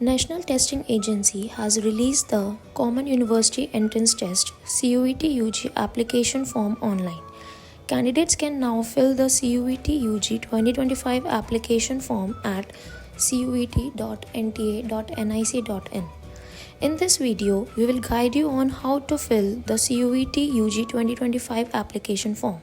National Testing Agency has released the Common University Entrance Test CUET UG application form online. Candidates can now fill the CUET UG 2025 application form at cuet.nta.nic.in. In this video, we will guide you on how to fill the CUET UG 2025 application form.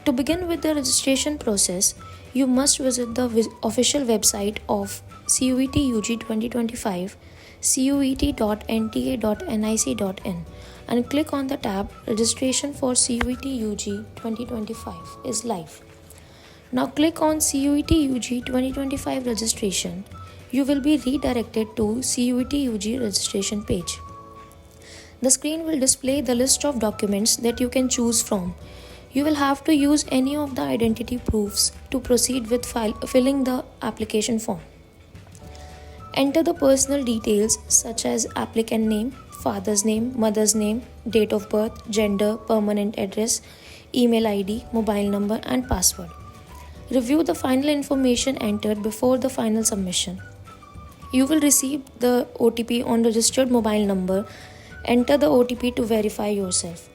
To begin with the registration process, you must visit the official website of CUET UG 2025 cuet.nta.nic.in and click on the tab Registration for CUET UG 2025 is live. Now click on CUET UG 2025 registration. You will be redirected to CUET UG registration page. The screen will display the list of documents that you can choose from. You will have to use any of the identity proofs to proceed with filling the application form. Enter the personal details such as applicant name, father's name, mother's name, date of birth, gender, permanent address, email ID, mobile number, and password. Review the final information entered before the final submission. You will receive the OTP on registered mobile number. Enter the OTP to verify yourself.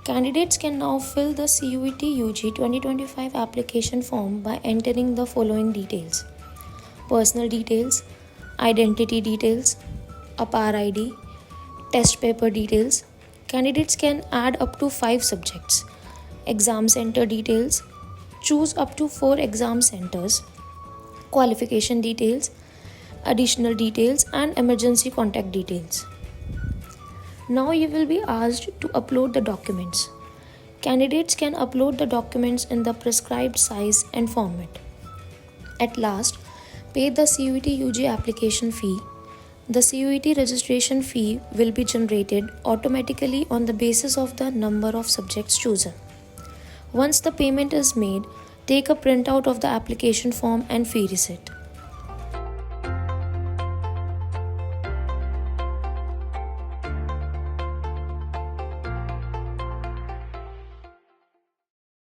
Candidates can now fill the CUET UG 2025 application form by entering the following details: personal details, identity details, APAR ID, test paper details. Candidates can add up to 5 subjects, exam center details, choose up to 4 exam centers, qualification details, additional details, and emergency contact details. Now you will be asked to upload the documents. Candidates can upload the documents in the prescribed size and format. At last, pay the CUET UG application fee. The CUET registration fee will be generated automatically on the basis of the number of subjects chosen. Once the payment is made, take a printout of the application form and fee receipt.